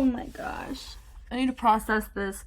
Oh my gosh. I need to process this.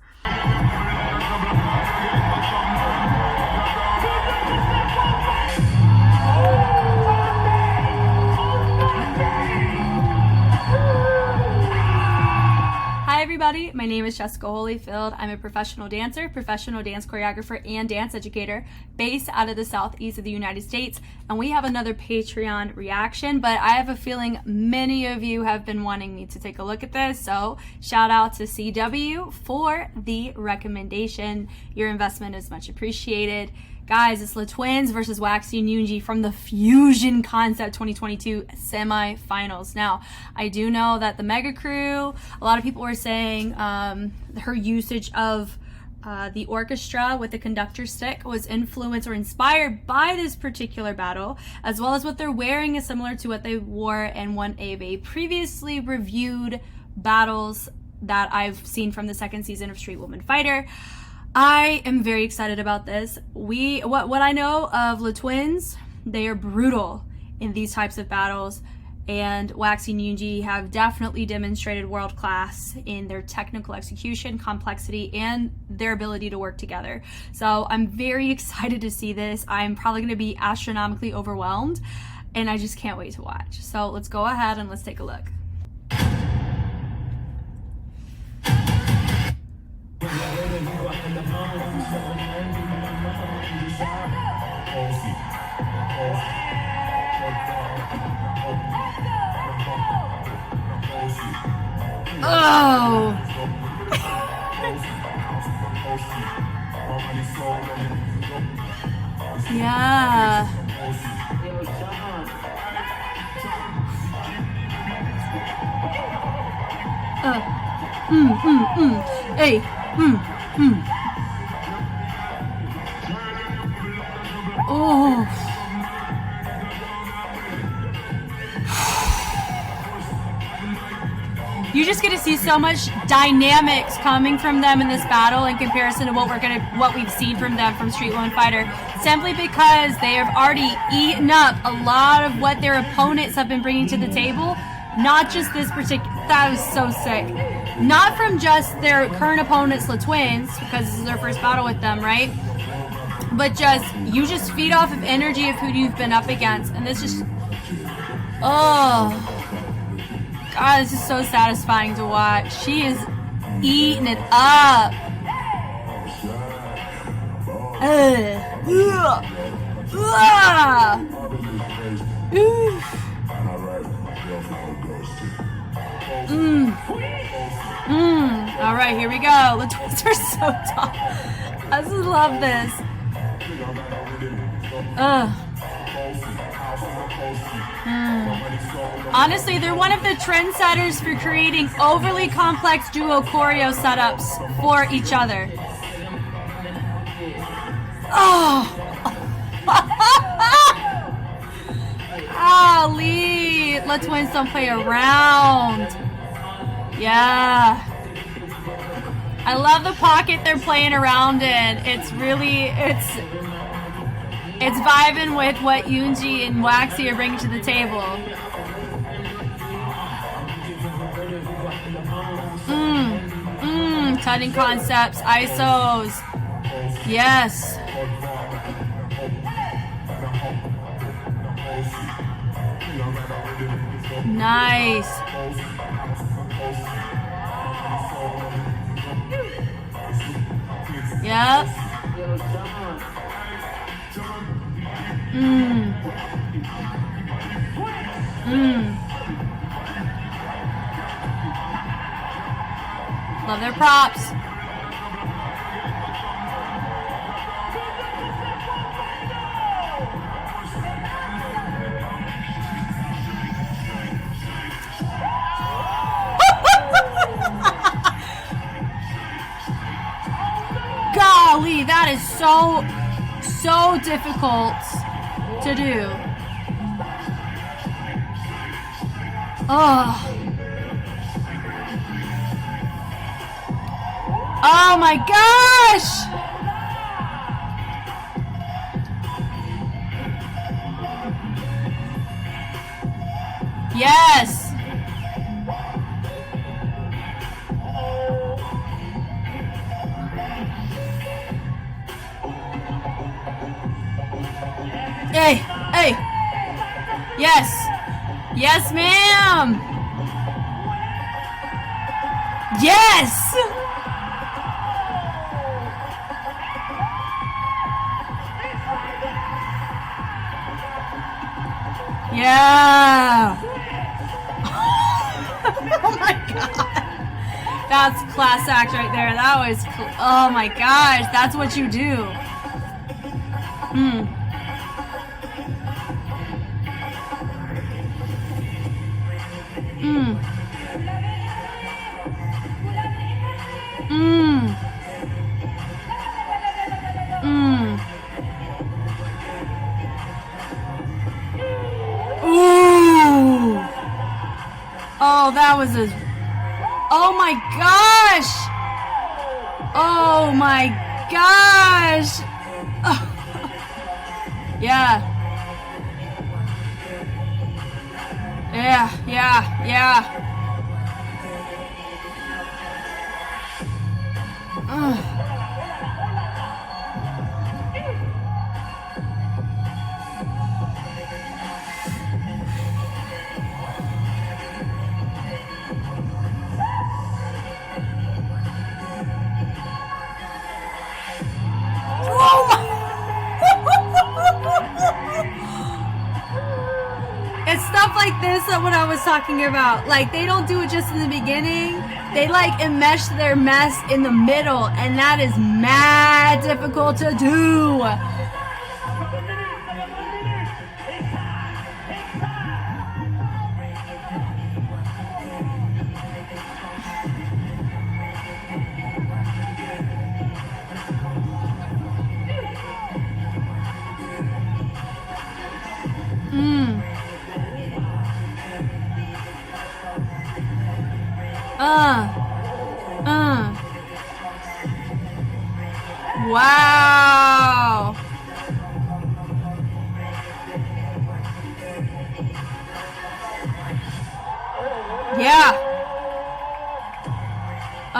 Hi everybody, my name is Jessica Holyfield. I'm a professional dancer, professional dance choreographer, and dance educator based out of the southeast of the United States. And we have another Patreon reaction, but I have a feeling many of you have been wanting me to take a look at this. So shout out to CW for the recommendation. Your investment is much appreciated. Guys, it's the twins versus WAACKXXXY and YOON from the Fusion Concept 2022 semifinals. Now, I do know that the Mega Crew, a lot of people were saying her usage of the orchestra with the conductor stick was influenced or inspired by this particular battle, as well as what they're wearing is similar to what they wore in one of a previously reviewed battles that I've seen from the second season of Street Woman Fighter. I am very excited about this. What I know of the twins, they are brutal in these types of battles, and WAACKXXXY and YOON have definitely demonstrated world class in their technical execution, complexity, and their ability to work together. So I'm very excited to see this. I'm probably going to be astronomically overwhelmed, and I just can't wait to watch. So let's go ahead and let's take a look. Oh! Yeah. Hey. Oh. You just get to see so much dynamics coming from them in this battle in comparison to what we've seen from them from Street Woman Fighter, simply because they have already eaten up a lot of what their opponents have been bringing to the table. Not just this particular, that was so sick. Not from just their current opponents, the twins, because this is their first battle with them, right? But you just feed off of energy of who you've been up against, and this just, oh. God, this is so satisfying to watch. She is eating it up. All right, here we go. The twins are so tall. I just love this. Honestly, they're one of the trendsetters for creating overly complex duo choreo setups for each other. Oh! Golly! The twins don't play around. Yeah. I love the pocket they're playing around in. It's really, it's vibing with what YOON and WAACKXXXY are bringing to the table. Cutting concepts, ISOs. Yes. Nice. Yep. Love their props. Golly, that is so difficult to do. Oh. Oh my gosh! Yes! Hey, hey. Yes. Yes, ma'am. Yes. Yeah. Oh my god. That's class act right there. That was oh my gosh. That's what you do. Mm. Mm. Mm. Mm. Ooh. Oh, that was a... Oh my gosh! Oh my gosh! Oh. Yeah. Yeah, yeah, yeah. Ugh. Oh my! It's stuff like this that what I was talking about. Like, they don't do it just in the beginning. They like enmesh their mess in the middle, and that is mad difficult to do. Wow. Yeah.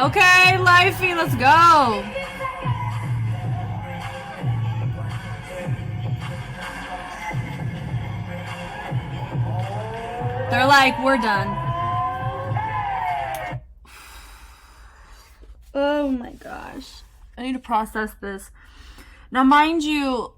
Okay, Lifey, let's go. They're like, we're done. Oh my gosh. I need to process this. Now, mind you,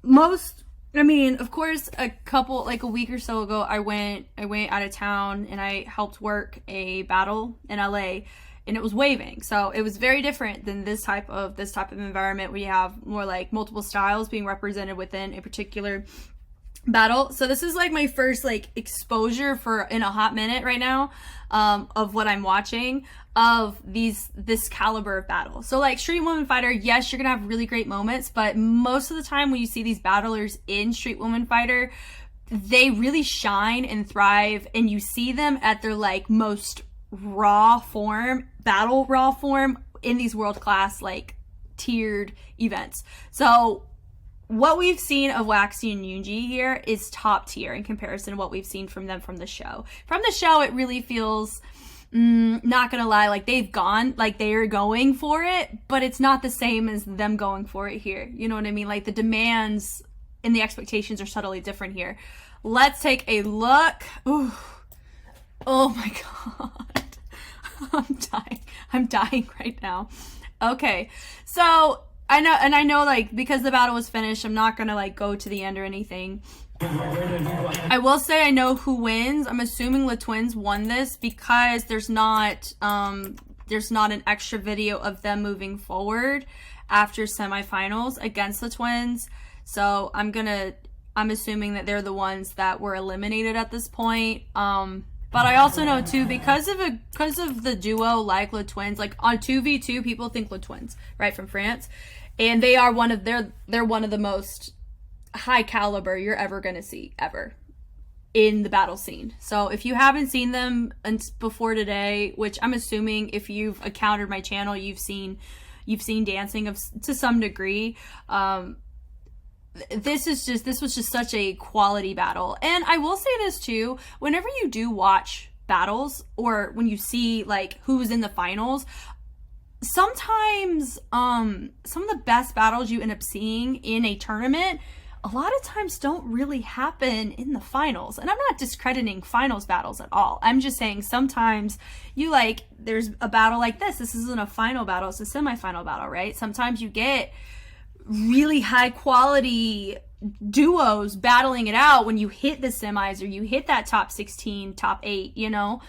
of course, like a week or so ago, I went out of town and I helped work a battle in LA, and it was waving. So it was very different than this type of environment where you have more like multiple styles being represented within a particular battle. So this is like my first like exposure for in a hot minute right now of what I'm watching of this caliber of battle. So like Street Woman Fighter, yes, you're gonna have really great moments, but most of the time when you see these battlers in Street Woman Fighter, they really shine and thrive, and you see them at their like most raw form, battle raw form in these world class like tiered events. So what we've seen of WAACKXXXY and Yoonji here is top tier in comparison to what we've seen from them from the show. From the show, it really feels, not gonna lie, like they've gone, like they're going for it, but it's not the same as them going for it here. You know what I mean? Like the demands and the expectations are subtly different here. Let's take a look. Ooh. Oh my god. I'm dying right now. Okay, so I know like because the battle was finished, I'm not gonna like go to the end or anything. I will say I know who wins. I'm assuming the twins won this because there's not an extra video of them moving forward after semifinals against the twins. So I'm assuming that they're the ones that were eliminated at this point. But I also know too, because of the duo like Le Twins, like on 2v2, people think Le Twins, right, from France, and they are they're one of the most high caliber you're ever gonna see ever in the battle scene. So if you haven't seen them before today, which I'm assuming if you've encountered my channel, you've seen dancing to some degree. This was just such a quality battle. And I will say this too, whenever you do watch battles or when you see like who's in the finals, sometimes some of the best battles you end up seeing in a tournament a lot of times don't really happen in the finals. And I'm not discrediting finals battles at all. I'm just saying sometimes you like, there's a battle like this. This isn't a final battle, it's a semifinal battle, right? Sometimes you get really high quality duos battling it out when you hit the semis or you hit that top 16, top 8, you know?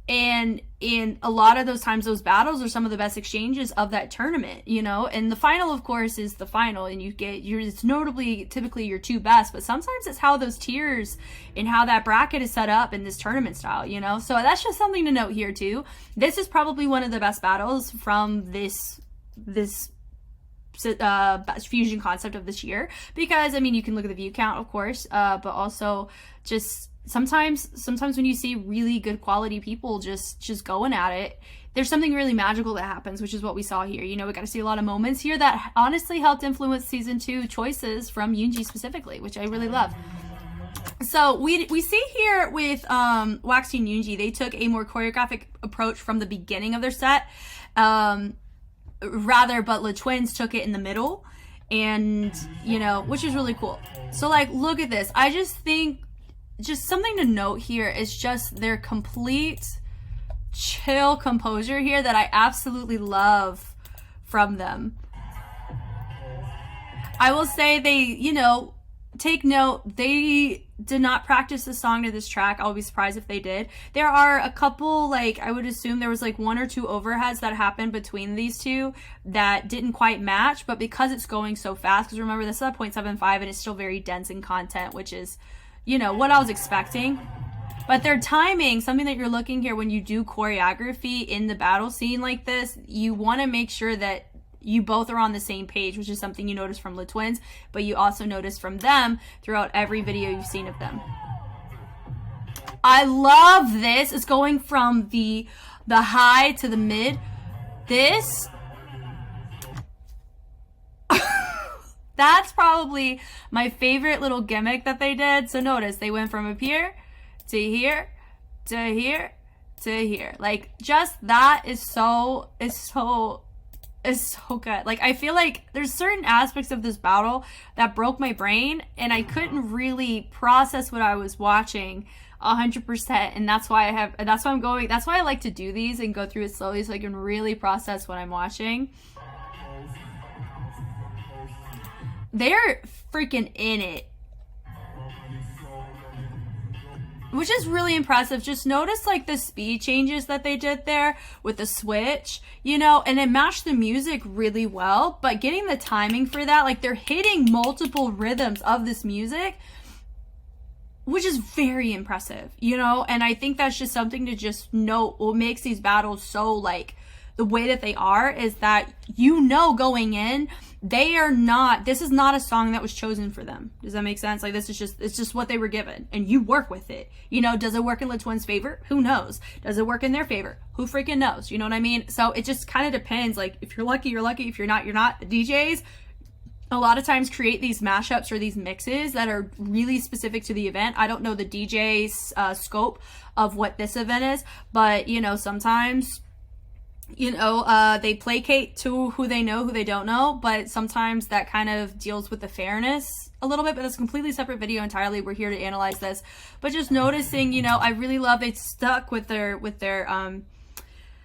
And in a lot of those times, those battles are some of the best exchanges of that tournament, you know? And the final, of course, is the final, and you get it's notably typically your two best, but sometimes it's how those tiers and how that bracket is set up in this tournament style, you know? So that's just something to note here too. This is probably one of the best battles from this fusion concept of this year, because I mean, you can look at the view count, of course, but also just sometimes when you see really good quality people just going at it, there's something really magical that happens, which is what we saw here. You know, we got to see a lot of moments here that honestly helped influence season 2 choices from Yoonji specifically, which I really love. So we see here with WAACKXXXY and Yoonji, they took a more choreographic approach from the beginning of their set, but Le Twins took it in the middle, and you know, which is really cool. So like, look at this. I just think just something to note here is just their complete chill composure here that I absolutely love from them. I will say they, you know, take note, they did not practice the song to this track. I'll be surprised if they did. There are a couple, like, I would assume there was like 1 or 2 overheads that happened between these two that didn't quite match, but because it's going so fast, because remember, this is at 0.75 and it's still very dense in content, which is, you know, what I was expecting. But their timing, something that you're looking here when you do choreography in the battle scene like this, you want to make sure that you both are on the same page, which is something you notice from Le Twins, but you also notice from them throughout every video you've seen of them. I love this. It's going from the high to the mid. This that's probably my favorite little gimmick that they did. So notice they went from up here to here to here to here. Like, just that is so good. Like, I feel like there's certain aspects of this battle that broke my brain and I couldn't really process what I was watching 100%, and that's why I like to do these and go through it slowly so I can really process what I'm watching. They're freaking in it, which is really impressive. Just notice like the speed changes that they did there with the switch, you know, and it matched the music really well, but getting the timing for that, like they're hitting multiple rhythms of this music, which is very impressive, you know. And I think that's just something to just note. What makes these battles so like the way that they are is that, you know, going in, this is not a song that was chosen for them. Does that make sense? Like, it's just what they were given, and you work with it. You know, does it work in Le Twins' favor? Who knows? Does it work in their favor? Who freaking knows? You know what I mean? So it just kind of depends. Like, if you're lucky, you're lucky. If you're not, you're not. The DJs a lot of times create these mashups or these mixes that are really specific to the event. I don't know the DJ's scope of what this event is, but, you know, sometimes, you know, they placate to who they know, who they don't know, but sometimes that kind of deals with the fairness a little bit, but that's a completely separate video entirely. We're here to analyze this, but just noticing, you know, I really love they stuck with their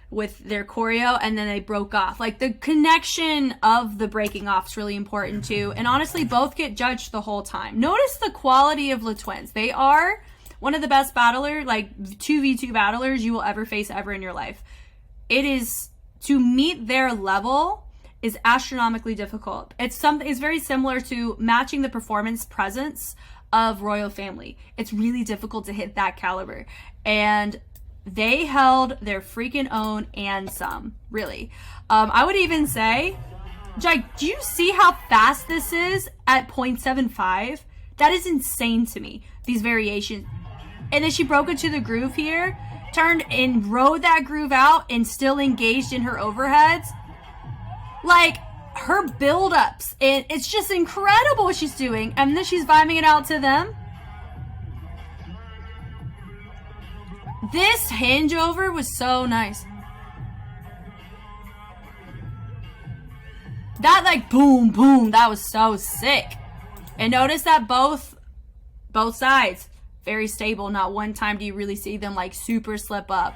choreo, and then they broke off. Like, the connection of the breaking off is really important too, and honestly, both get judged the whole time. Notice the quality of Le Twins. They are one of the best battler, like 2v2 battlers you will ever face ever in your life. It is, to meet their level is astronomically difficult. It's very similar to matching the performance presence of Royal Family. It's really difficult to hit that caliber, and they held their freaking own and some, really. I would even say, Jake, do you see how fast this is at 0.75? That is insane to me, these variations. And then she broke into the groove here, turned and rode that groove out, and still engaged in her overheads. Like, her build-ups, and it's just incredible what she's doing. And then she's vibing it out to them. This hinge over was so nice. That, like, boom, boom, that was so sick. And notice that both sides, very stable. Not one time do you really see them like super slip up.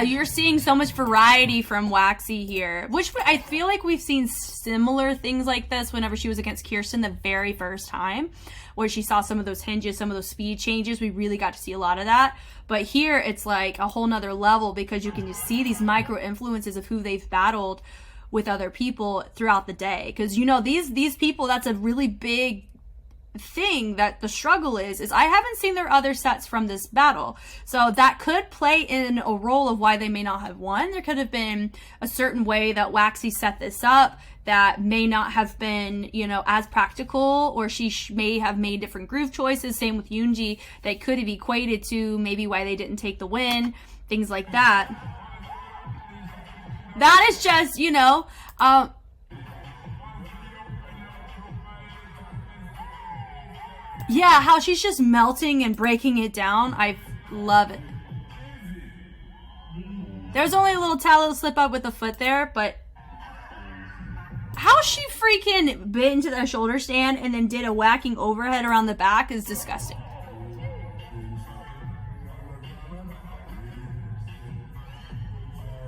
You're seeing so much variety from Waxy here, which I feel like we've seen similar things like this whenever she was against Kirsten the very first time, where she saw some of those hinges, some of those speed changes. We really got to see a lot of that. But here it's like a whole nother level, because you can just see these micro influences of who they've battled with other people throughout the day. Because, you know, these people, that's a really big thing that the struggle is I haven't seen their other sets from this battle, so that could play in a role of why they may not have won. There could have been a certain way that Waxy set this up that may not have been, you know, as practical, or she may have made different groove choices. Same with Yoonji, that could have equated to maybe why they didn't take the win, things like that. That is just, you know, yeah, how she's just melting and breaking it down. I love it. There's only a little slip up with the foot there, but how she freaking bit into that shoulder stand and then did a whacking overhead around the back is disgusting.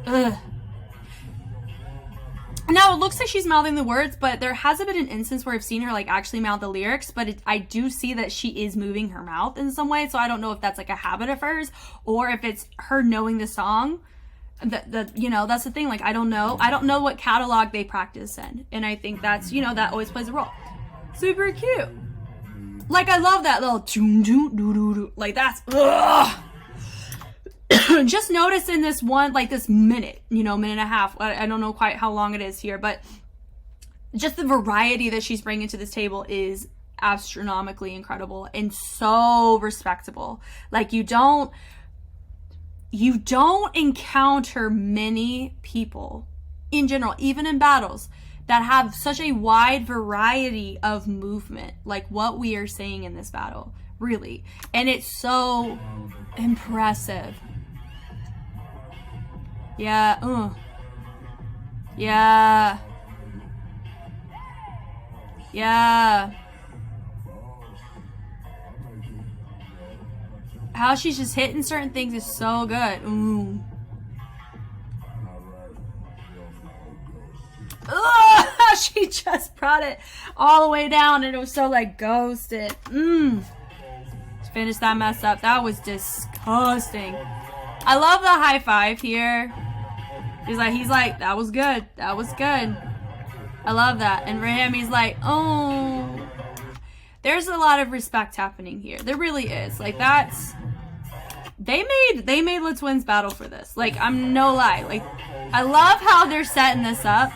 Ugh. Now, it looks like she's mouthing the words, but there hasn't been an instance where I've seen her like actually mouth the lyrics, but I do see that she is moving her mouth in some way, so I don't know if that's like a habit of hers or if it's her knowing the song. You know, that's the thing, like, I don't know what catalog they practice in, and I think that's, you know, that always plays a role. Super cute. Like, I love that little like, that's ugh. Just notice in this one, like this minute, you know, minute and a half, I don't know quite how long it is here, but just the variety that she's bringing to this table is astronomically incredible and so respectable. Like, you don't encounter many people in general, even in battles, that have such a wide variety of movement like what we are seeing in this battle, really. And it's so impressive. Yeah, yeah. Yeah. How she's just hitting certain things is so good. Ooh. Ugh, she just brought it all the way down and it was so like ghosted. Let's finish that mess up. That was disgusting. I love the high five here. He's like, that was good. That was good. I love that. And for him, he's like, oh. There's a lot of respect happening here. There really is. Like, that's... They made Le Twins battle for this. Like, I'm no lie. Like, I love how they're setting this up.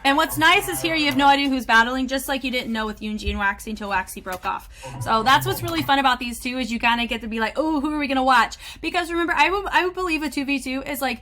And what's nice is here you have no idea who's battling, just like you didn't know with Yoonji and Waxy until Waxy broke off. So that's what's really fun about these two, is you kind of get to be like, oh, who are we going to watch? Because remember, I would believe a 2v2 is like,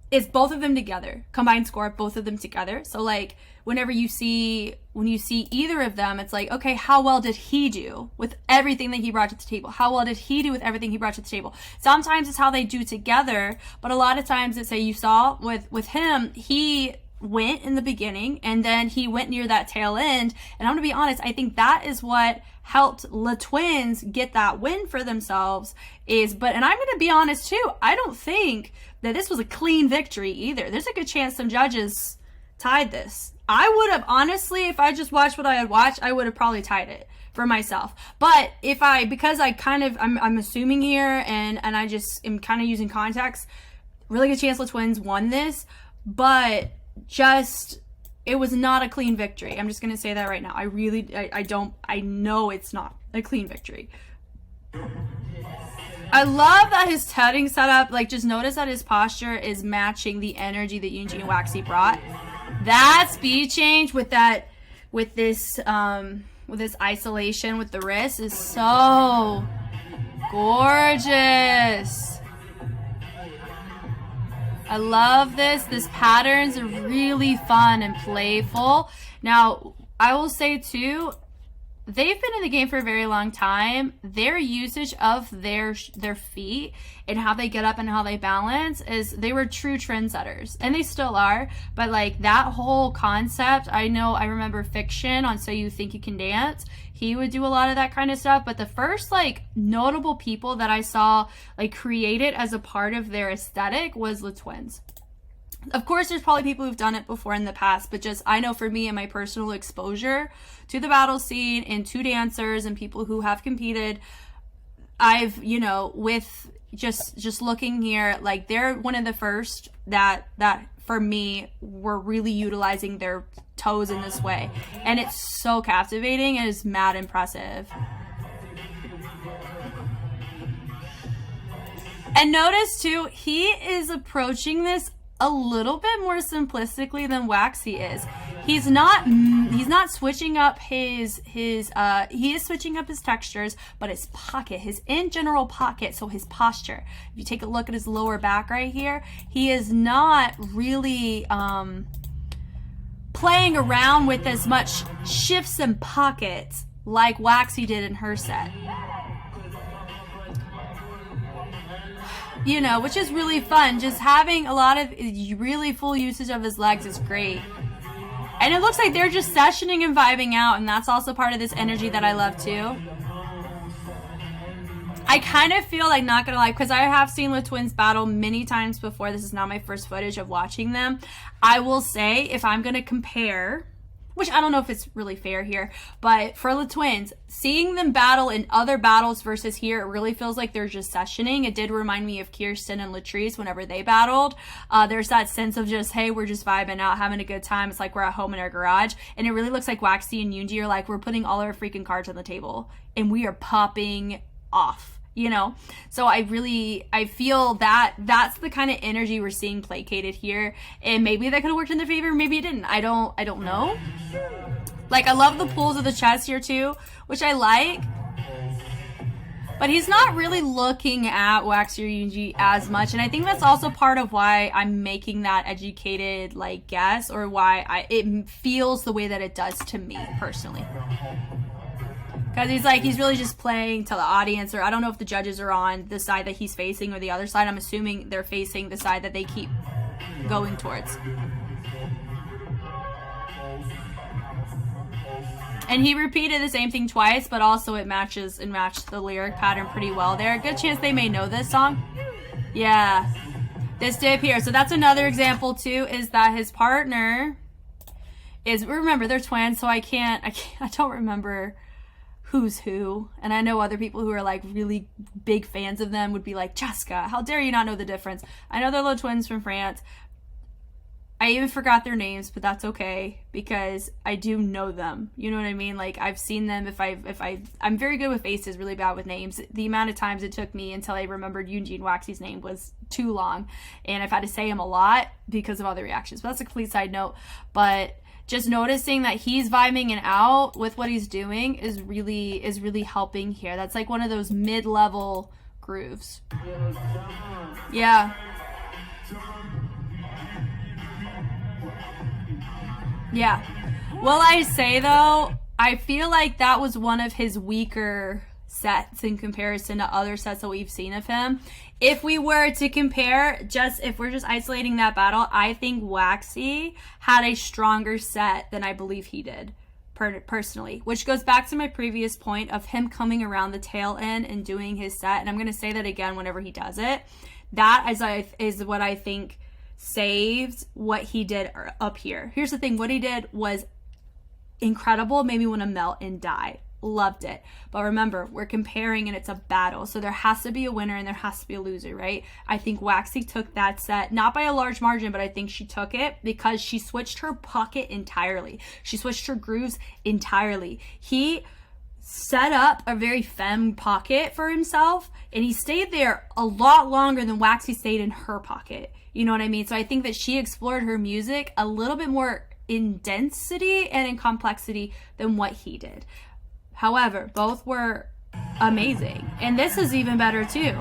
it's both of them together. Combined score, both of them together. So like, when you see either of them, it's like, okay, how well did he do with everything that he brought to the table? How well did he do with everything he brought to the table? Sometimes it's how they do together, but a lot of times it's, say you saw with him, he went in the beginning and then he went near that tail end, and I'm gonna be honest, I think that is what helped Le Twins get that win for themselves. And I'm gonna be honest too, I don't think that this was a clean victory either. There's a good chance some judges tied this. I would have, honestly, if I just watched what I had watched, I would have probably tied it for myself. But because I'm assuming here and I just am kind of using context, really good chance Le Twins won this, but it was not a clean victory. I'm just going to say that right now. I know it's not a clean victory. I love that his heading setup, like, just notice that his posture is matching the energy that Yoonji and Waxy brought. That speed change with this isolation with the wrist is so gorgeous. I love this. This patterns are really fun and playful. Now, I will say too, they've been in the game for a very long time. Their usage of their feet and how they get up and how they balance is, they were true trendsetters, and they still are. But like that whole concept, I remember Fiction on So You Think You Can Dance. He would do a lot of that kind of stuff. But the first like notable people that I saw like create it as a part of their aesthetic was the twins. Of course, there's probably people who've done it before in the past, but just, I know for me and my personal exposure to the battle scene and to dancers and people who have competed, I've, with just looking here, like they're one of the first that for me were really utilizing their toes in this way. And it's so captivating and it's mad impressive. And notice too, he is approaching this a little bit more simplistically than WAACKXXXY is. He's not switching up he is switching up his textures, but his pocket, his in general pocket, so his posture. If you take a look at his lower back right here, he is not really playing around with as much shifts and pockets like WAACKXXXY did in her set. Which is really fun. Just having a lot of really full usage of his legs is great. And it looks like they're just sessioning and vibing out, and that's also part of this energy that I love too. I kind of feel like, not gonna lie, because I have seen the twins battle many times before. This is not my first footage of watching them. I will say, if I'm gonna compare, which I don't know if it's really fair here, but for the twins, seeing them battle in other battles versus here, it really feels like they're just sessioning. It did remind me of Kirsten and Latrice whenever they battled. There's that sense of just, hey, we're just vibing out, having a good time. It's like we're at home in our garage. And it really looks like WAACKXXXY and Yoon are like, we're putting all our freaking cards on the table and we are popping off. So I feel that that's the kind of energy we're seeing placated here, and maybe that could have worked in their favor, maybe it didn't. I don't know. Like, I love the pulls of the chest here too, which I like, but he's not really looking at WAACKXXXY or Yoon as much, and I think that's also part of why I'm making that educated like guess, or why it feels the way that it does to me personally. Because he's really just playing to the audience, or I don't know if the judges are on the side that he's facing or the other side. I'm assuming they're facing the side that they keep going towards. And he repeated the same thing twice, but also it matched the lyric pattern pretty well there. Good chance they may know this song. Yeah. This dip here. So that's another example too, is that his partner is, remember, they're twins, so I don't remember who's who, and I know other people who are like really big fans of them would be like, Jessica, how dare you not know the difference? I know they're little twins from France. I even forgot their names, but that's okay because I do know them. You know what I mean? Like, I've seen them. I'm very good with faces, really bad with names. The amount of times it took me until I remembered Yoon WAACKXXXY's name was too long, and I've had to say him a lot because of other reactions. But that's a complete side note. But just noticing that he's vibing and out with what he's doing is really helping here. That's like one of those mid-level grooves. Yeah. Yeah. Will I say though, I feel like that was one of his weaker sets in comparison to other sets that we've seen of him. If we were to compare, if we're just isolating that battle, I think WAACKXXXY had a stronger set than I believe he did, personally. Which goes back to my previous point of him coming around the tail end and doing his set. And I'm going to say that again whenever he does it. That is what I think saved what he did up here. Here's the thing. What he did was incredible. Made me want to melt and die. Loved it. But remember, we're comparing and it's a battle, so there has to be a winner and there has to be a loser, right? I think WAACKXXXY took that set, not by a large margin, but I think she took it because she switched her pocket entirely. She switched her grooves entirely. He set up a very femme pocket for himself, and he stayed there a lot longer than WAACKXXXY stayed in her pocket. You know what I mean? So I think that she explored her music a little bit more in density and in complexity than what he did. However, both were amazing. And this is even better too.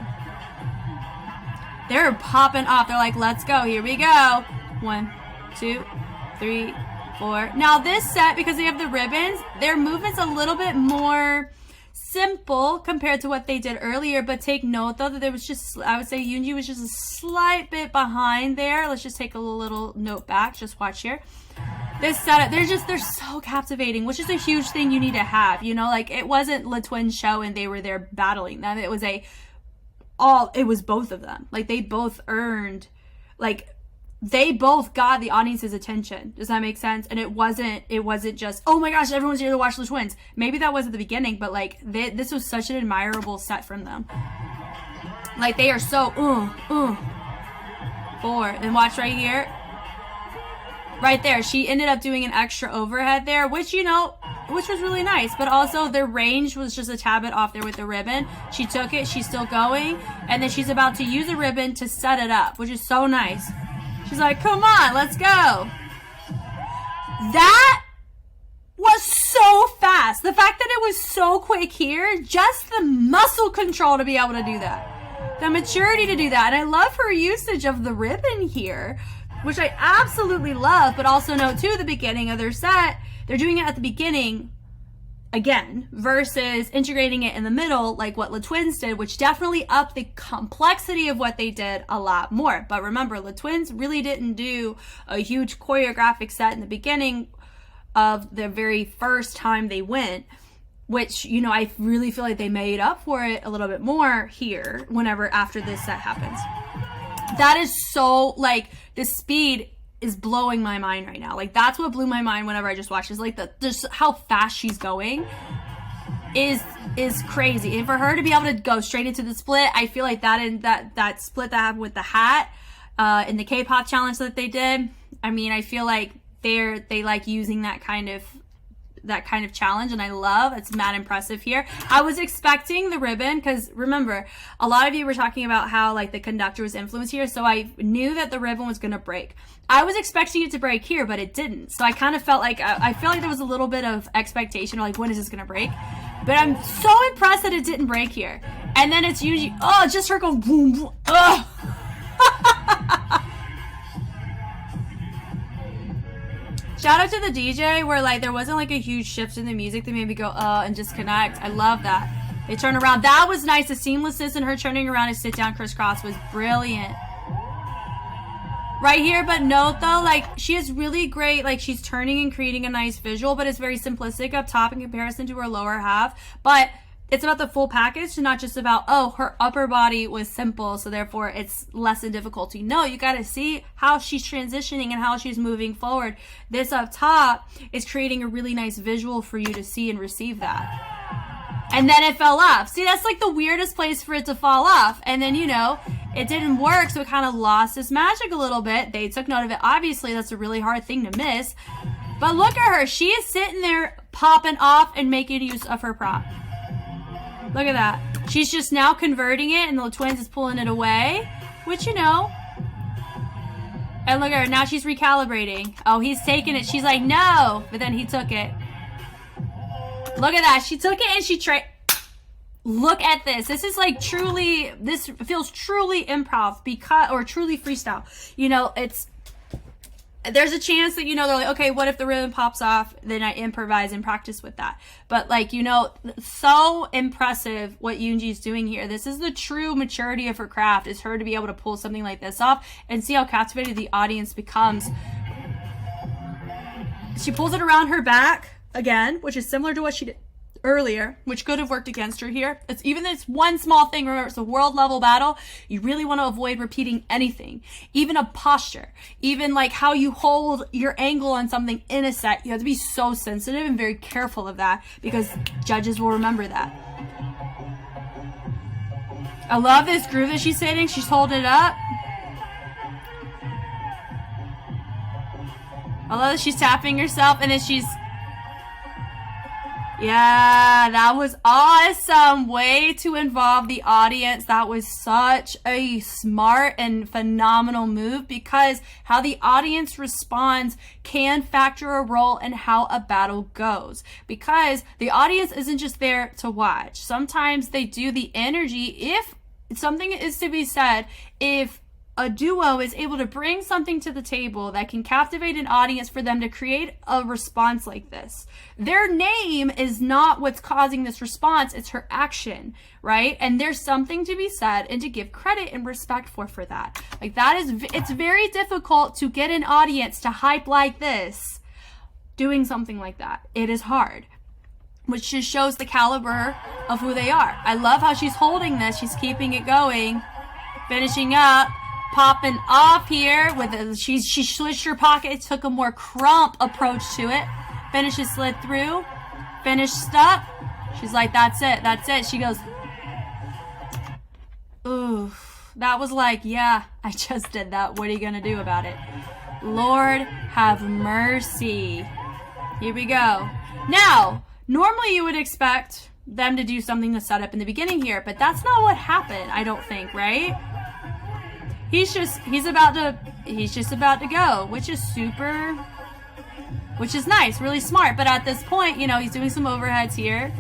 They're popping off. They're like, let's go. Here we go. 1, 2, 3, 4. Now this set, because they have the ribbons, their movement's a little bit more simple compared to what they did earlier, but take note though that there was just, I would say Yoonji was just a slight bit behind there. Let's just take a little note back. Just watch here. This setup, they're so captivating, which is a huge thing you need to have, you know, like it wasn't Le Twin's show and they were there battling them. It was it was both of them. Like they both earned, like they both got the audience's attention. Does that make sense? And it wasn't just, oh my gosh, everyone's here to watch the twins. Maybe that was at the beginning, but like this was such an admirable set from them. Like they are so 4. And watch right here. Right there, she ended up doing an extra overhead there, which, you know, which was really nice, but also their range was just a tad bit off there with the ribbon. She took it, she's still going, and then she's about to use a ribbon to set it up, which is so nice. She's like, come on, let's go. That was so fast. The fact that it was so quick here, just the muscle control to be able to do that. The maturity to do that. And I love her usage of the ribbon here, which I absolutely love, but also note too, the beginning of their set, they're doing it at the beginning again versus integrating it in the middle like what Le Twins did, which definitely upped the complexity of what they did a lot more. But remember, Le Twins really didn't do a huge choreographic set in the beginning of the very first time they went, which, you know, I really feel like they made up for it a little bit more here whenever after this set happens. That is so, like, the speed is blowing my mind right now. Like, that's what blew my mind whenever I just watched this. Like, just how fast she's going is crazy. And for her to be able to go straight into the split, I feel like that split that happened with the hat in the K-pop challenge that they did, I mean, I feel like they like using that kind of challenge, and I love it's mad impressive here. I was expecting the ribbon because remember, a lot of you were talking about how like the conductor was influenced here, so I knew that the ribbon was gonna break. I was expecting it to break here, but it didn't. So I kind of felt like I feel like there was a little bit of expectation, like when is this gonna break? But I'm so impressed that it didn't break here. And then it's usually just her going boom boom. Shout out to the DJ where like there wasn't like a huge shift in the music that made me go and disconnect. I love that. They turn around. That was nice. The seamlessness in her turning around and sit down crisscross was brilliant. Right here, but note though, like she is really great. Like she's turning and creating a nice visual, but it's very simplistic up top in comparison to her lower half. But it's about the full package, not just about, her upper body was simple, so therefore it's less in difficulty. No, you got to see how she's transitioning and how she's moving forward. This up top is creating a really nice visual for you to see and receive that. And then it fell off. See, that's like the weirdest place for it to fall off. And then, it didn't work, so it kind of lost its magic a little bit. They took note of it. Obviously, that's a really hard thing to miss. But look at her. She is sitting there popping off and making use of her prop. Look at that. She's just now converting it, and the twins is pulling it away, which, And look at her. Now she's recalibrating. Oh, he's taking it. She's like, no. But then he took it. Look at that. She took it, and she tried. Look at this. This is like truly, this feels truly improv or truly freestyle. There's a chance that, they're like, okay, what if the ribbon pops off? Then I improvise and practice with that. But so impressive what Yoonji's doing here. This is the true maturity of her craft, is her to be able to pull something like this off and see how captivated the audience becomes. She pulls it around her back again, which is similar to what she did earlier, which could have worked against her here. It's even this one small thing. Remember, it's a world level battle. You really want to avoid repeating anything, even a posture, even like how you hold your angle on something in a set. You have to be so sensitive and very careful of that because judges will remember that. I love this groove that she's hitting. She's holding it up. I love that she's tapping herself, and then she's, yeah, that was awesome. Way to involve the audience. That was such a smart and phenomenal move, because how the audience responds can factor a role in how a battle goes, because the audience isn't just there to watch. Sometimes they do the energy. If something is to be said, if a duo is able to bring something to the table that can captivate an audience for them to create a response like this. Their name is not what's causing this response, it's her action, right? And there's something to be said and to give credit and respect for that. Like that is, it's very difficult to get an audience to hype like this, doing something like that. It is hard, which just shows the caliber of who they are. I love how she's holding this, she's keeping it going, finishing up, popping off here with it. She switched her pocket, took a more crump approach to it. Finishes, slid through, finished up. She's like, that's it, that's it. She goes, ooh, that was like, yeah, I just did that. What are you gonna do about it? Lord have mercy. Here we go. Now, normally you would expect them to do something to set up in the beginning here, but that's not what happened, I don't think, right? He's just about to go, which is nice, really smart. But at this point, you know, he's doing some overheads here.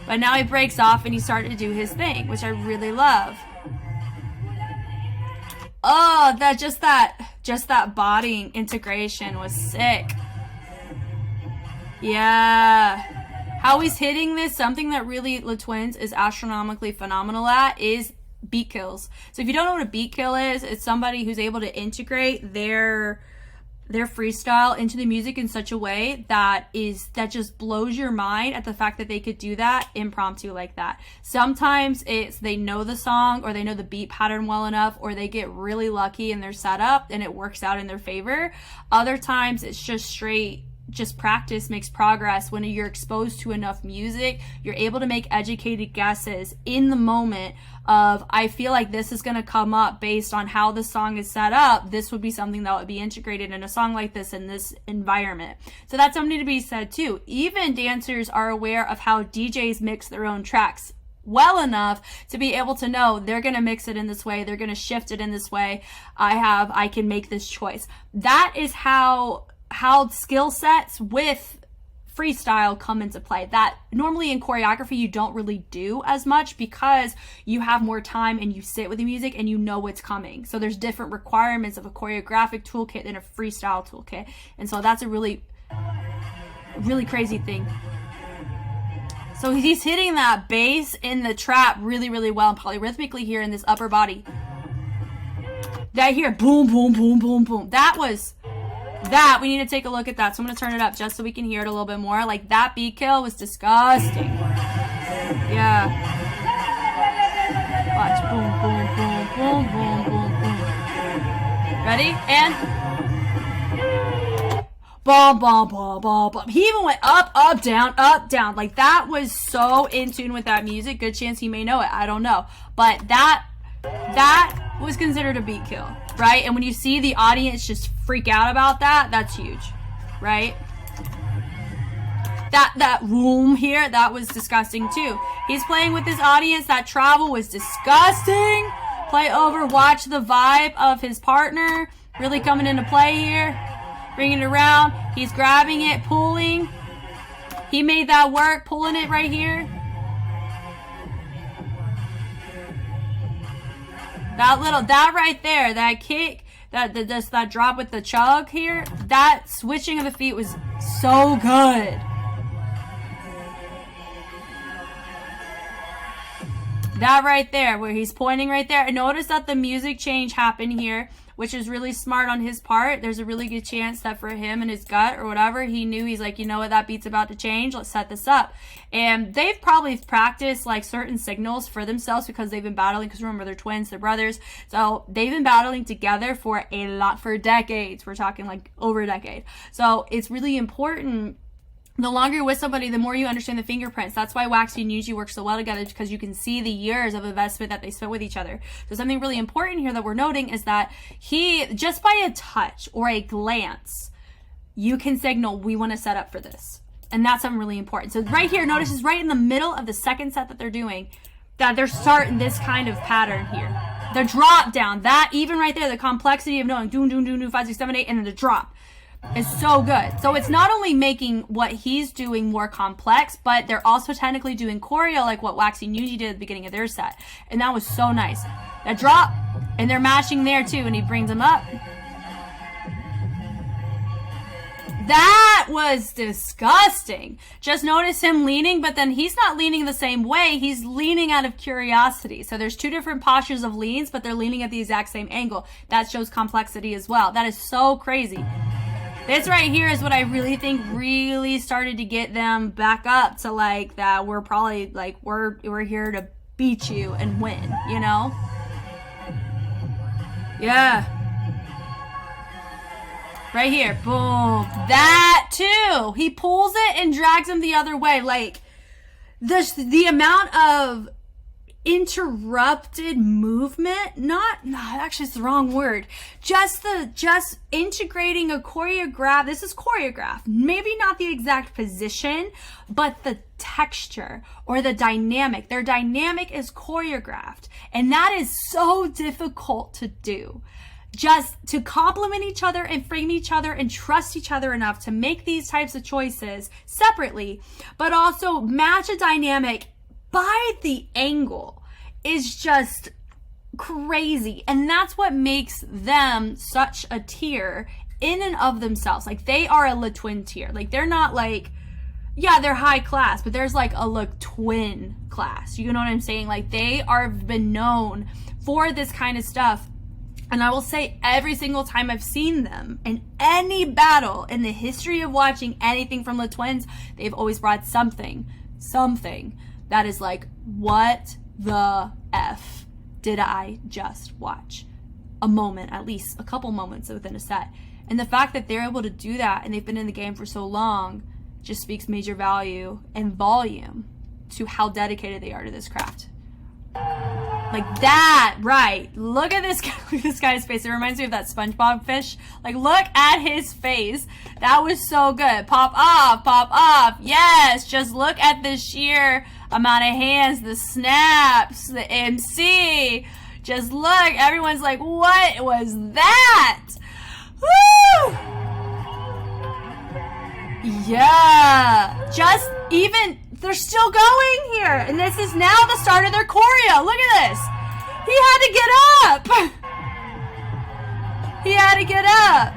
But now he breaks off and he's starting to do his thing, which I really love. Oh, just that bodying integration was sick. Yeah. How he's hitting this, something that really Le Twins is astronomically phenomenal at, is beat kills. So if you don't know what a beat kill is, it's somebody who's able to integrate their freestyle into the music in such a way that just blows your mind at the fact that they could do that impromptu like that. Sometimes it's they know the song or they know the beat pattern well enough, or they get really lucky in their setup and it works out in their favor. Other times it's just practice makes progress. When you're exposed to enough music, you're able to make educated guesses in the moment of, I feel like this is going to come up based on how the song is set up. This would be something that would be integrated in a song like this in this environment. So that's something to be said too. Even dancers are aware of how DJs mix their own tracks well enough to be able to know they're going to mix it in this way, they're going to shift it in this way. I can make this choice. That is how skill sets with freestyle come into play. That normally in choreography you don't really do as much because you have more time and you sit with the music and you know what's coming. So there's different requirements of a choreographic toolkit than a freestyle toolkit. And so that's a really crazy thing. So he's hitting that bass in the trap really, really well and polyrhythmically here in this upper body. That here, boom, boom, boom, boom, boom. That, we need to take a look at that. So I'm going to turn it up just so we can hear it a little bit more. Like, that beat kill was disgusting. Yeah. Watch. Boom, boom, boom, boom, boom, boom. Ready? And bom, bom, bom, bom, bom. He even went up, up, down, up, down. Like, that was so in tune with that music. Good chance he may know it. I don't know. But that was considered a beat kill, right? And when you see the audience just freak out about that, that's huge, right? That room here, that was disgusting too. He's playing with his audience. That travel was disgusting. Play over, watch the vibe of his partner really coming into play here. Bringing it around. He's grabbing it, pulling. He made that work, pulling it right here. That right there, that kick, that drop with the chug here, that switching of the feet was so good. That right there, where he's pointing right there. And notice that the music change happened here, which is really smart on his part. There's a really good chance that for him and his gut or whatever, he knew, he's like, you know what, that beat's about to change. Let's set this up. And they've probably practiced like certain signals for themselves because they've been battling, because remember, they're twins, they're brothers. So they've been battling together for decades. We're talking like over a decade. So it's really important. The longer you're with somebody, the more you understand the fingerprints. That's why Waxy and Yuji work so well together, because you can see the years of investment that they spent with each other. So something really important here that we're noting is that he, just by a touch or a glance, you can signal, we want to set up for this. And that's something really important. So right here, notice is right in the middle of the second set that they're doing, that they're starting this kind of pattern here. The drop down, that even right there, the complexity of knowing, doom, doom, doom, doom, 5, 6, 7, 8, and then the drop. is so good. So it's not only making what he's doing more complex, but they're also technically doing choreo like what WAACKXXXY and YOON did at the beginning of their set. And that was so nice. That drop, and they're mashing there too, and he brings them up. That was disgusting. Just notice him leaning, but then he's not leaning the same way. He's leaning out of curiosity. So there's two different postures of leans, but they're leaning at the exact same angle. That shows complexity as well. That is so crazy. This right here is what I really think really started to get them back up to like that we're probably like we're here to beat you and win, you know? Yeah. Right here. Boom. That too. He pulls it and drags him the other way. Like the amount of interrupted movement, actually it's the wrong word. Just integrating a choreograph. This is choreographed. Maybe not the exact position, but the texture or the dynamic. Their dynamic is choreographed. And that is so difficult to do. Just to complement each other and frame each other and trust each other enough to make these types of choices separately, but also match a dynamic by the angle is just crazy. And that's what makes them such a tier in and of themselves. Like they are a Le Twin tier. Like they're not like, yeah, they're high class, but there's like a Le Twin class. You know what I'm saying? Like they are been known for this kind of stuff. And I will say every single time I've seen them in any battle in the history of watching anything from Le Twins, they've always brought something that is like, what the F did I just watch? A moment, at least a couple moments within a set. And the fact that they're able to do that and they've been in the game for so long just speaks major value and volume to how dedicated they are to this craft. Like that, right? Look at this guy's face. It reminds me of that SpongeBob fish. Like, look at his face. That was so good. Pop off. Yes, just look at the sheer amount of hands, the snaps, the MC. Just look. Everyone's like, what was that? Woo! Yeah. Just even... They're still going here. And this is now the start of their choreo. Look at this. He had to get up. He had to get up.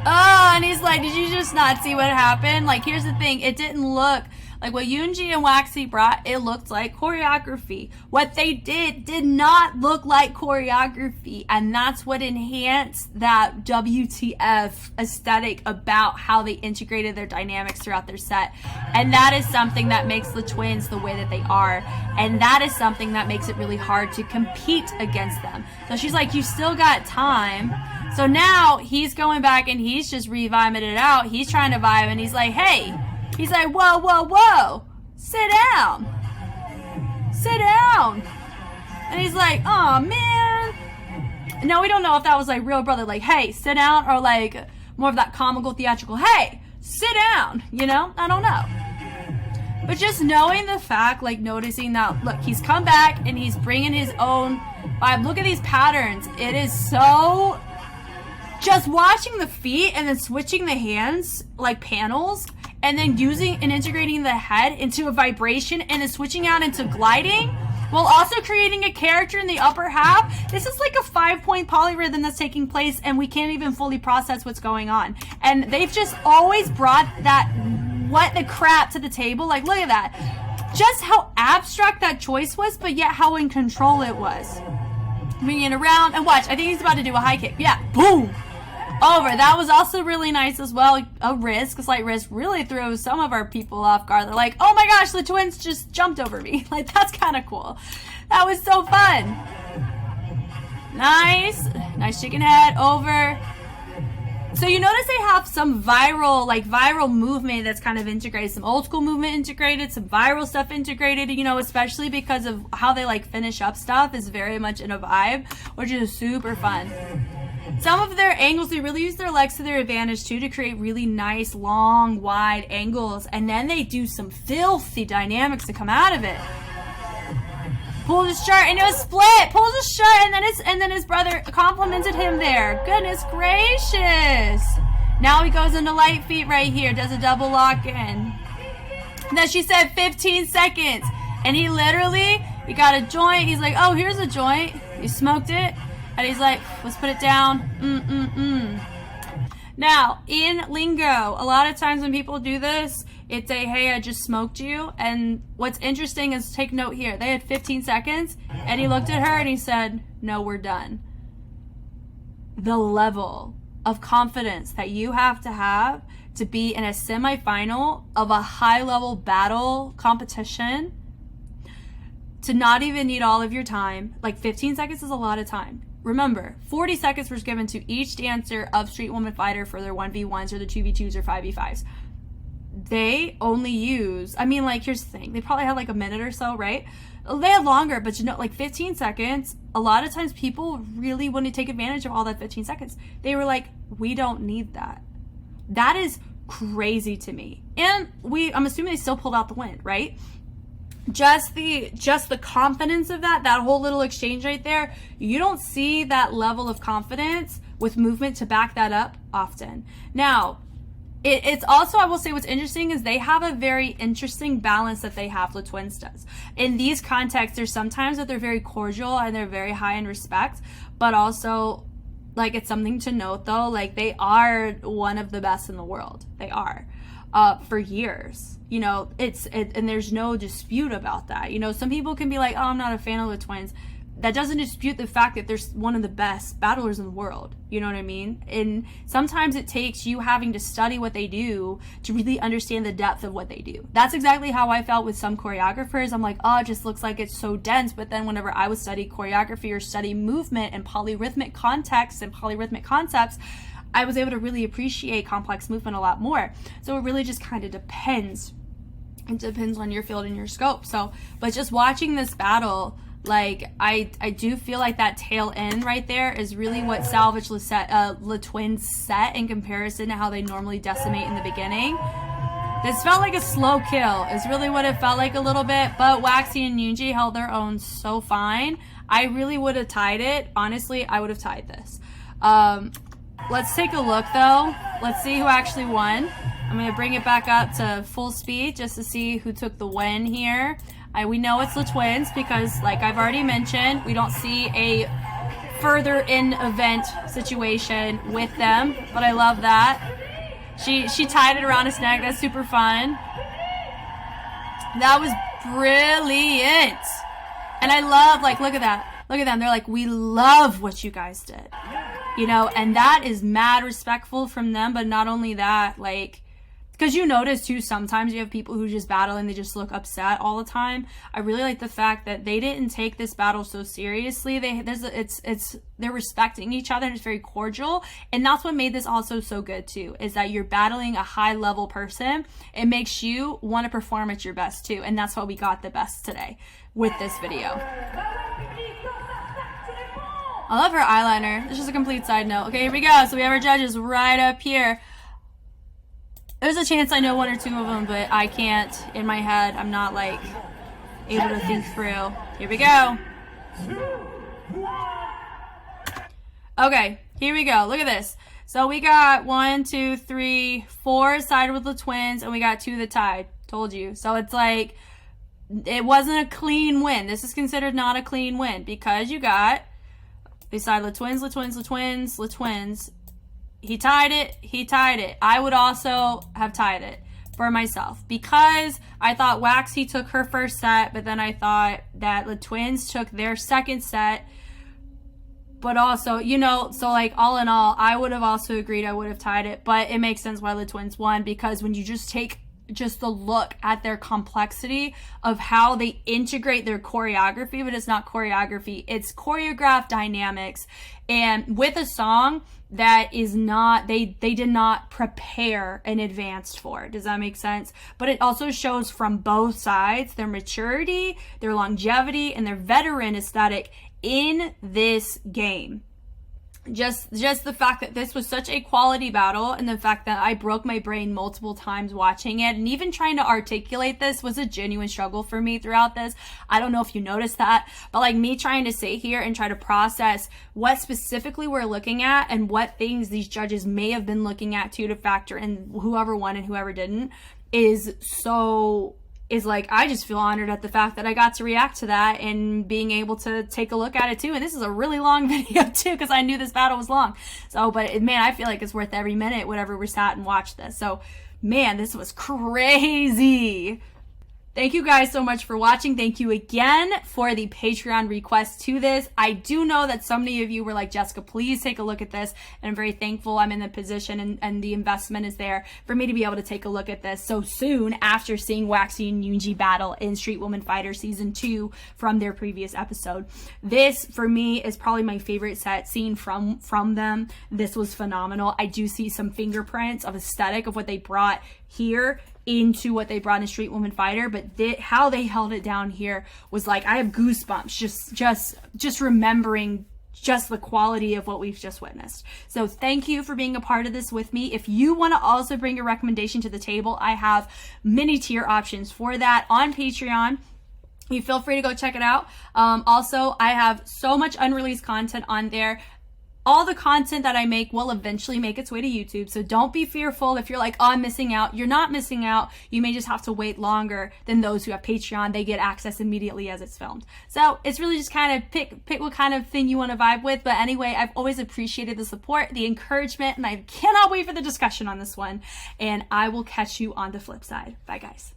Oh, and he's like, did you just not see what happened? Like, here's the thing. It didn't look like what YOONG and WAACKXXXY brought. It looked like choreography. What they did not look like choreography. And that's what enhanced that WTF aesthetic about how they integrated their dynamics throughout their set. And that is something that makes the twins the way that they are. And that is something that makes it really hard to compete against them. So she's like, you still got time. So now he's going back and he's just reviving it out. He's trying to vibe and he's like, hey. He's like, whoa. Sit down. And he's like, oh, man. No, we don't know if that was like real brother, like, hey, sit down, or like more of that comical, theatrical, hey, sit down, you know? I don't know. But just knowing the fact, like noticing that, look, he's come back and he's bringing his own vibe. Look at these patterns. It is so... Just watching the feet and then switching the hands, like panels, and then using and integrating the head into a vibration and then switching out into gliding while also creating a character in the upper half. This is like a 5-point polyrhythm that's taking place and we can't even fully process what's going on. And they've just always brought that what the crap to the table. Like, look at that. Just how abstract that choice was, but yet how in control it was. Bringing it around and watch. I think he's about to do a high kick. Yeah, boom. Over. That was also really nice as well. A slight risk really threw some of our people off guard. They're like, oh my gosh, the twins just jumped over me. Like, that's kind of cool. That was so fun. Nice chicken head over. So you notice they have some viral movement that's kind of integrated, some old school movement integrated, some viral stuff integrated, you know, especially because of how they like finish up stuff is very much in a vibe, which is super fun. Some of their angles, they really use their legs to their advantage too to create really nice, long, wide angles. And then they do some filthy dynamics to come out of it. pulled his shirt, and it was split. Pulled his shirt, and then his brother complimented him there. Goodness gracious! Now he goes into light feet right here, does a double lock in. And then she said 15 seconds, and he got a joint. He's like, oh, here's a joint. He smoked it, and he's like, let's put it down. Now, in lingo, a lot of times when people do this, it's a, hey, I just smoked you. And what's interesting is, take note here, they had 15 seconds, and he looked at her and he said, no, we're done. The level of confidence that you have to be in a semifinal of a high-level battle competition, to not even need all of your time. Like 15 seconds is a lot of time. Remember, 40 seconds was given to each dancer of Street Woman Fighter for their 1v1s or the 2v2s or 5v5s. They only use, I mean, like, here's the thing. They probably had like a minute or so, right? They had longer, but you know, like 15 seconds, a lot of times people really wouldn't take advantage of all that 15 seconds. They were like, we don't need that. That is crazy to me. And I'm assuming they still pulled out the win, right? Just the confidence of that whole little exchange right there, you don't see that level of confidence with movement to back that up often. Now, it's also, I will say what's interesting is they have a very interesting balance that they have, the twins does. In these contexts, there's sometimes that they're very cordial and they're very high in respect, but also, like, it's something to note though, like, they are one of the best in the world. They are. For years, you know, and there's no dispute about that. You know, some people can be like, oh, I'm not a fan of the twins. That doesn't dispute the fact that they're one of the best battlers in the world. You know what I mean? And sometimes it takes you having to study what they do to really understand the depth of what they do. That's exactly how I felt with some choreographers. I'm like, oh, it just looks like it's so dense. But then whenever I would study choreography or study movement and polyrhythmic contexts and polyrhythmic concepts, I was able to really appreciate complex movement a lot more. So it really just kind of depends. It depends on your field and your scope. So, but just watching this battle, like, I do feel like that tail end right there is really what salvaged Le Twins set in comparison to how they normally decimate in the beginning. This felt like a slow kill is really what it felt like a little bit, but Waxy and Yoonji held their own so fine. I really would have tied it. Honestly, I would have tied this. Let's take a look though. Let's see who actually won. I'm going to bring it back up to full speed just to see who took the win here. We know it's the twins because, like I've already mentioned, we don't see a further in event situation with them, but I love that. She tied it around his neck. That's super fun. That was brilliant. And I love, like, look at that. Look at them. They're like, we love what you guys did. You know, and that is mad respectful from them. But not only that, like, because you notice too, sometimes you have people who just battle and they just look upset all the time. I really like the fact that they didn't take this battle so seriously. They're respecting each other and it's very cordial. And that's what made this also so good too, is that you're battling a high level person. It makes you want to perform at your best too. And that's why we got the best today with this video. I love her eyeliner. It's just a complete side note. Okay, here we go. So we have our judges right up here. There's a chance I know one or two of them, but I can't in my head. I'm not, like, able to think through. Here we go. Okay, here we go. Look at this. So we got 1, 2, 3, 4 sided with the twins, and we got 2 that tied. Told you. So it's like, it wasn't a clean win. This is considered not a clean win because you got beside the twins. He tied it. I would also have tied it for myself because I thought Waxy took her first set, but then I thought that the twins took their second set. But also, you know, so like all in all, I would have also agreed I would have tied it, but it makes sense why the twins won because when you just take just the look at their complexity of how they integrate their choreography, but it's not choreography, it's choreographed dynamics, and with a song that is not, they did not prepare in advance for. Does that make sense? But it also shows from both sides their maturity, their longevity, and their veteran aesthetic in this game. just the fact that this was such a quality battle, and the fact that I broke my brain multiple times watching it, and even trying to articulate this was a genuine struggle for me throughout this. I don't know if you noticed that, but like me trying to sit here and try to process what specifically we're looking at and what things these judges may have been looking at too, to factor in whoever won and whoever didn't, is like, I just feel honored at the fact that I got to react to that and being able to take a look at it too. And this is a really long video too, because I knew this battle was long. So, but man, I feel like it's worth every minute whenever we sat and watched this. So man, this was crazy. Thank you guys so much for watching. Thank you again for the Patreon request to this. I do know that so many of you were like, Jessica, please take a look at this. And I'm very thankful I'm in the position and the investment is there for me to be able to take a look at this so soon after seeing Waxy and Yoonji battle in Street Woman Fighter Season 2 from their previous episode. This, for me, is probably my favorite set scene from them. This was phenomenal. I do see some fingerprints of aesthetic of what they brought here into what they brought in Street Woman Fighter, but how they held it down here was like, I have goosebumps just remembering just the quality of what we've just witnessed. So thank you for being a part of this with me. If you want to also bring a recommendation to the table, I have many tier options for that on Patreon. You feel free to go check it out. Also, I have so much unreleased content on there. All the content that I make will eventually make its way to YouTube, so don't be fearful if you're like, oh, I'm missing out. You're not missing out. You may just have to wait longer than those who have Patreon. They get access immediately as it's filmed. So it's really just kind of pick what kind of thing you want to vibe with. But anyway, I've always appreciated the support, the encouragement, and I cannot wait for the discussion on this one. And I will catch you on the flip side. Bye, guys.